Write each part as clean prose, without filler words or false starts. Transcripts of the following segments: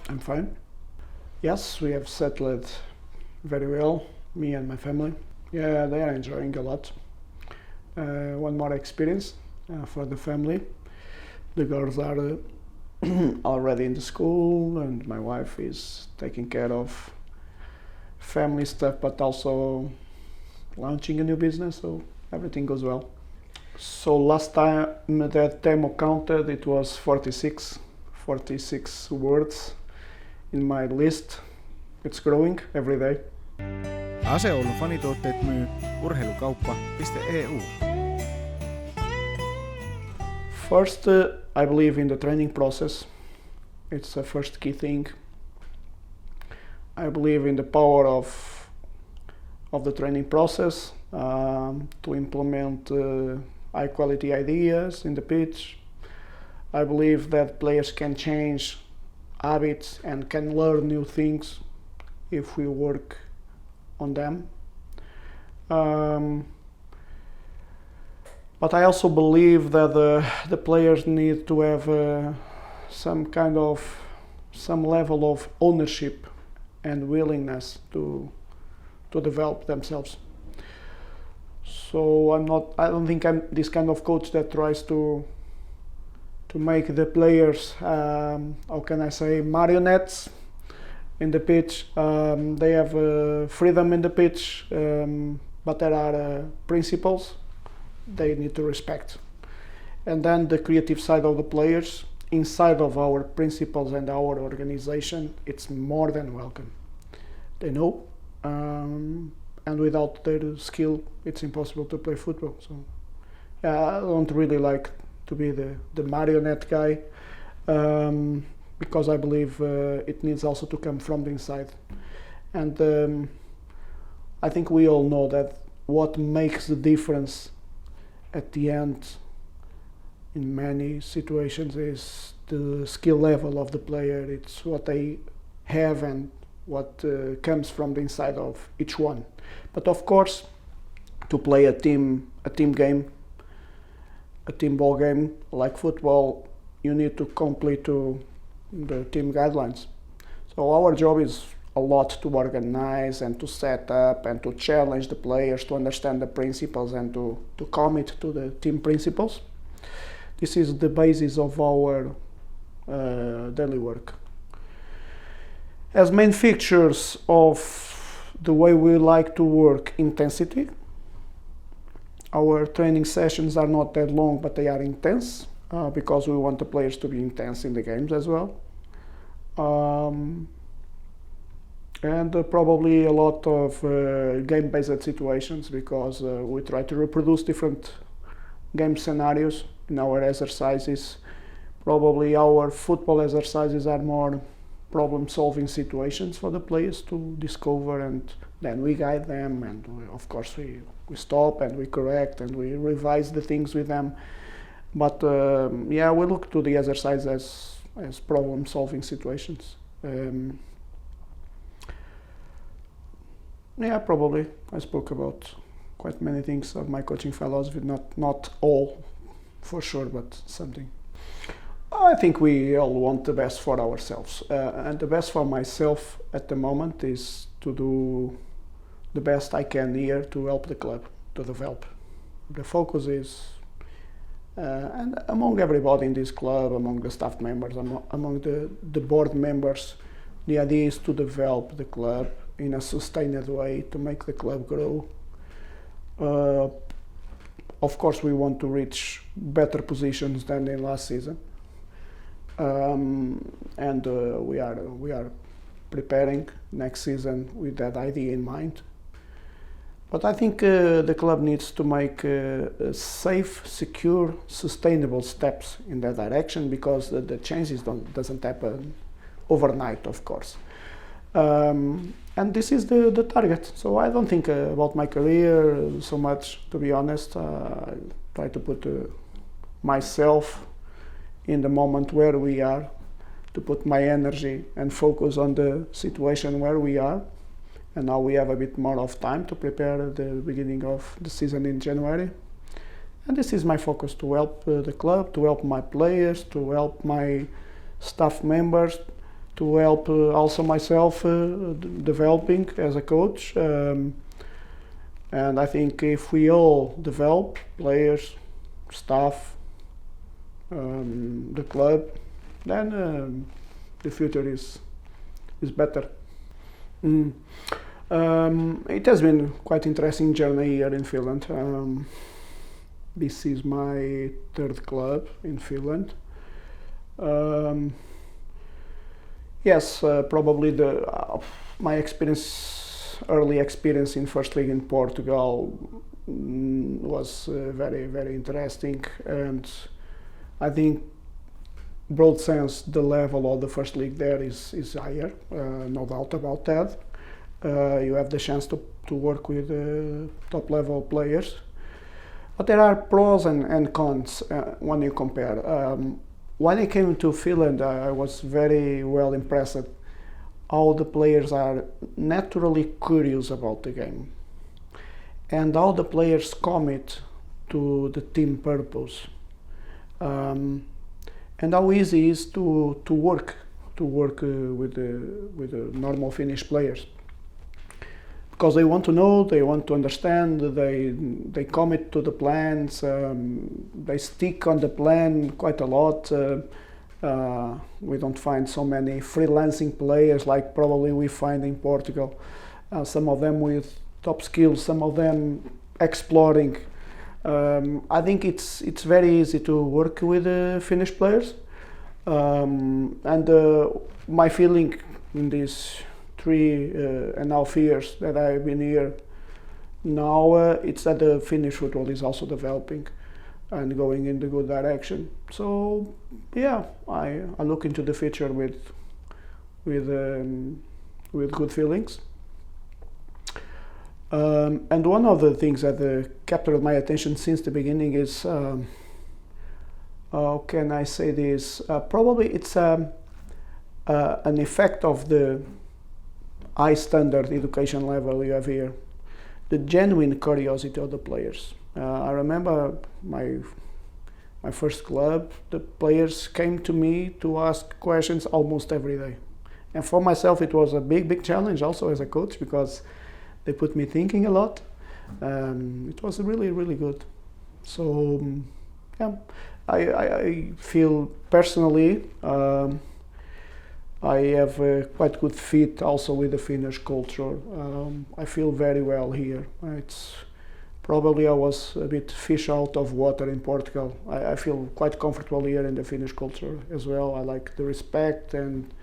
I'm fine. Yes, we have settled very well, me and my family. Yeah, they are enjoying a lot. One more experience for the family. The girls are already in the school, and my wife is taking care of family stuff, but also launching a new business, so everything goes well. So last time that demo counted, it was 46 words in my list. It's growing every day. AC Oulun fanituotteet myy urheilukauppa.eu. First, I believe in the training process. It's the first key thing. I believe in the power of the training process to implement high quality ideas in the pitch. I believe that players can change habits and can learn new things if we work on them. But I also believe that the players need to have some level of ownership and willingness to develop themselves. So I don't think I'm this kind of coach that tries to make the players, how can I say, marionettes in the pitch. They have freedom in the pitch, but there are principles they need to respect. And then the creative side of the players, inside of our principles and our organization, it's more than welcome. They know, and without their skill, it's impossible to play football. So I don't really like to be the marionette guy, because I believe it needs also to come from the inside. And I think we all know that what makes the difference at the end in many situations is the skill level of the player. It's what they have and what comes from the inside of each one. But of course, to play a team game, a team ball game like football, you need to complete the team guidelines. So our job is a lot to organize and to set up and to challenge the players to understand the principles and to commit to the team principles. This is the basis of our daily work. As main features of the way we like to work, intensity. Our training sessions are not that long, but they are intense because we want the players to be intense in the games as well. And probably a lot of game-based situations, because we try to reproduce different game scenarios in our exercises. Probably our football exercises are more problem-solving situations for the players to discover, and then we guide them, and of course we stop and we correct and we revise the things with them. But yeah, we look to the exercise as problem-solving situations. Yeah, probably I spoke about quite many things of my coaching philosophy, not all for sure, but something. I think we all want the best for ourselves, and the best for myself at the moment is to do the best I can here to help the club to develop. The focus is, and among everybody in this club, among the staff members, among the board members, the idea is to develop the club in a sustained way, to make the club grow. Of course, we want to reach better positions than in last season. And we are preparing next season with that idea in mind. But I think the club needs to make safe, secure, sustainable steps in that direction, because the changes doesn't happen overnight, of course. And this is the target. So I don't think about my career so much, to be honest. I try to put myself in the moment where we are, to put my energy and focus on the situation where we are. And now we have a bit more of time to prepare the beginning of the season in January. And this is my focus, to help the club, to help my players, to help my staff members, to help also myself developing as a coach. And I think if we all develop, players, staff, the club, then the future is better. It has been quite interesting journey here in Finland. This is my third club in Finland. Yes, probably my early experience in first league in Portugal was very, very interesting, and I think broad sense the level of the first league there is higher, no doubt about that. You have the chance to work with top level players, but there are pros and cons when you compare. When I came to Finland, I was very well impressed how the players are naturally curious about the game, and how the players commit to the team purpose, and how easy it is to work with the normal Finnish players, because they want to know, they want to understand, they commit to the plans, they stick on the plan quite a lot. We don't find so many freelancing players like probably we find in Portugal. Some of them with top skills, some of them exploring. I think it's very easy to work with Finnish players, and my feeling in these 3.5 years that I've been here now, it's that the Finnish football is also developing and going in the good direction. So yeah, I look into the future with good feelings. And one of the things that captured my attention since the beginning is, how can I say this? Probably it's an effect of the high standard education level you have here, the genuine curiosity of the players. I remember my first club, the players came to me to ask questions almost every day. And for myself it was a big challenge also as a coach, because they put me thinking a lot. It was really good. So yeah, I feel personally I have a quite good fit also with the Finnish culture. I feel very well here. It's probably I was a bit fish out of water in Portugal. I feel quite comfortable here in the Finnish culture as well. I like the respect and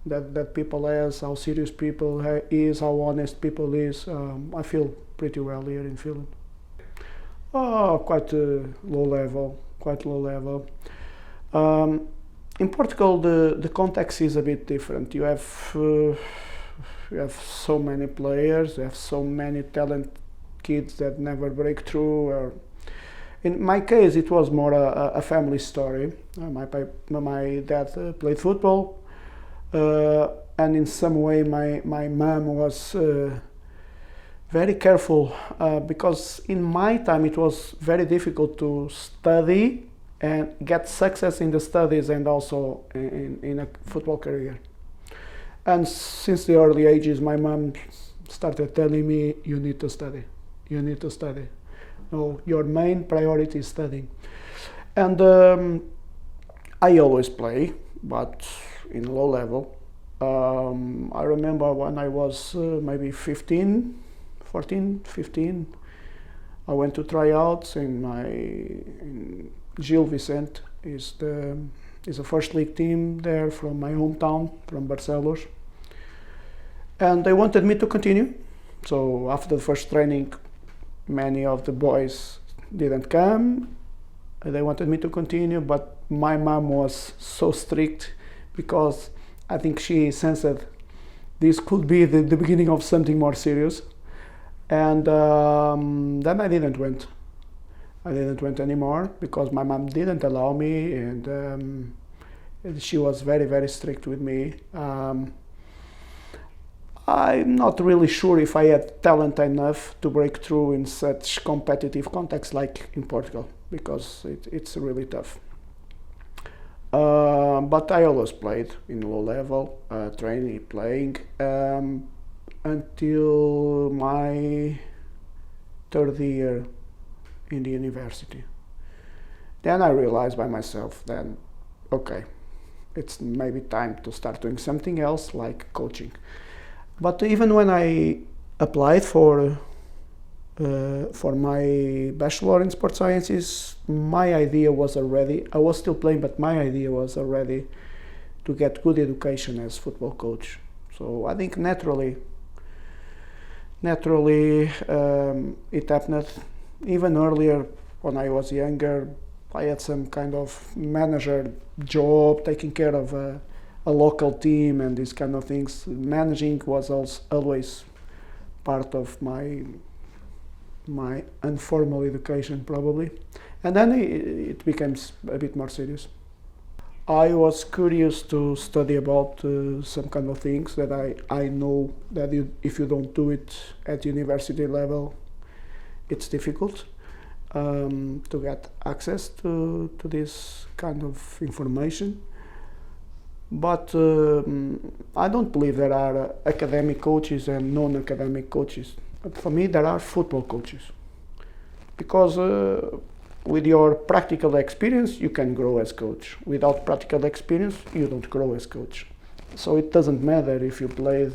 that people has, how serious people is, how honest people is. I feel pretty well here in Finland. Quite low level. In Portugal, the context is a bit different. You have so many players, you have so many talented kids that never break through. In my case, it was more a family story. My dad played football, and in some way my mom was very careful, because in my time it was very difficult to study and get success in the studies and also in a football career. And since the early ages, my mom started telling me, you need to study. No, your main priority is studying. And I always play, but in low level. I remember when I was maybe 14, 15, I went to tryouts in Gil Vicente, is a first league team there from my hometown, from Barcelos. And they wanted me to continue. So after the first training, many of the boys didn't come. They wanted me to continue, but my mom was so strict, because I think she sensed this could be the beginning of something more serious. And then I didn't went. I didn't went anymore because my mom didn't allow me, and she was very strict with me. I'm not really sure if I had talent enough to break through in such competitive context like in Portugal, because it's really tough. But I always played in low level, training, playing, until my third year in the university. Then I realized by myself that, okay, it's maybe time to start doing something else like coaching. But even when I applied for my bachelor in sports sciences, my idea was already, I was still playing, but my idea was already to get good education as football coach. So I think naturally it happened. Even earlier, when I was younger, I had some kind of manager job, taking care of a local team and these kind of things. Managing was always part of my informal education, probably. And then it became a bit more serious. I was curious to study about some kind of things that I know that if you don't do it at university level, it's difficult to get access to this kind of information. But I don't believe there are academic coaches and non-academic coaches. But for me, there are football coaches. Because with your practical experience, you can grow as coach. Without practical experience, you don't grow as coach. So it doesn't matter if you played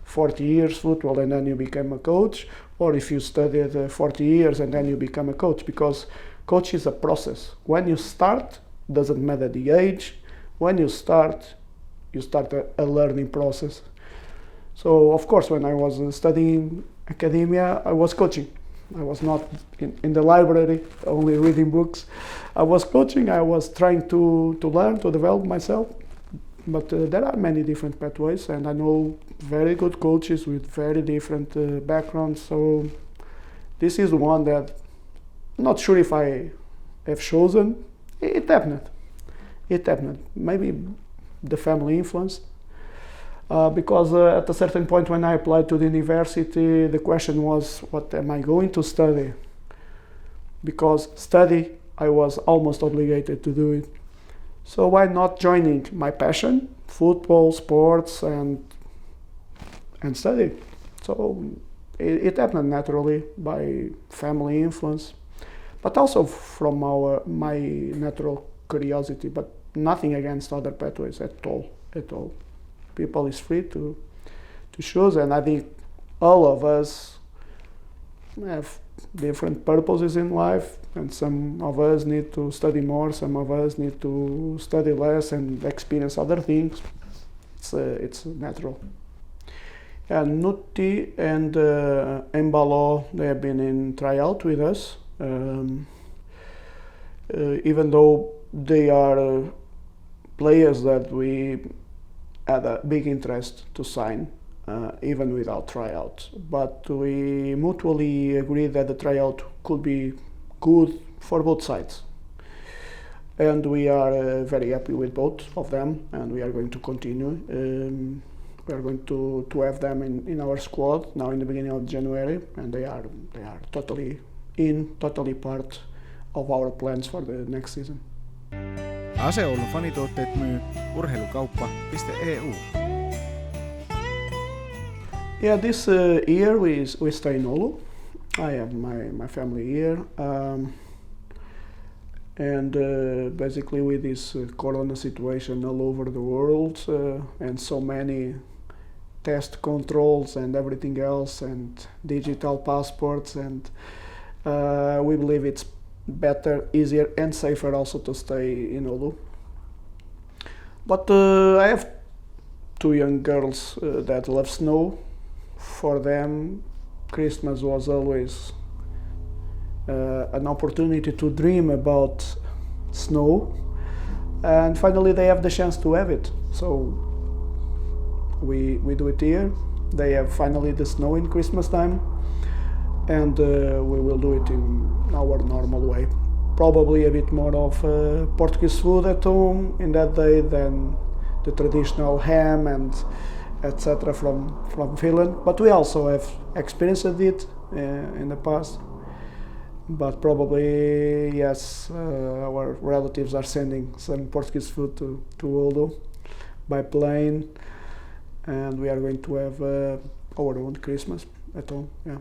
40 years football and then you become a coach, or if you studied 40 years and then you become a coach, because coach is a process. When you start, doesn't matter the age, when you start a learning process. So of course, when I was studying academia, I was coaching. I was not in the library only reading books. I was coaching, I was trying to learn, to develop myself. But there are many different pathways, and I know very good coaches with very different backgrounds. So this is one that I'm not sure if I have chosen. It happened. Maybe the family influence. Because at a certain point when I applied to the university, the question was, what am I going to study? Because study, I was almost obligated to do it. So why not joining my passion, football, sports, and study? So it happened naturally by family influence, but also from my natural curiosity, but nothing against other pathways at all. People is free to choose, and I think all of us have different purposes in life, and some of us need to study more, some of us need to study less and experience other things. It's natural. And Nutti and Embalo, they have been in tryout with us, even though they are players that we had a big interest to sign, even without tryout. But we mutually agreed that the tryout could be good for both sides. And we are very happy with both of them, and we are going to continue. We are going to have them in our squad now in the beginning of January, and they are totally part of our plans for the next season. AC Oulun fanituotteet myy urheilukauppa.eu. Yeah, this year we stay in Oulu. I have my family here, and basically with this corona situation all over the world and so many test controls and everything else and digital passports, and we believe it's better, easier and safer also to stay in Oulu. But I have two young girls that love snow. For them, Christmas was always an opportunity to dream about snow, and finally they have the chance to have it. So we do it here. They have finally the snow in Christmas time, and we will do it in our normal way. Probably a bit more of Portuguese food at home in that day than the traditional ham and etc. from Finland. But we also have experienced it in the past. but probably yes, our relatives are sending some Portuguese food to Oulu by plane, and we are going to have our own Christmas at home. Yeah.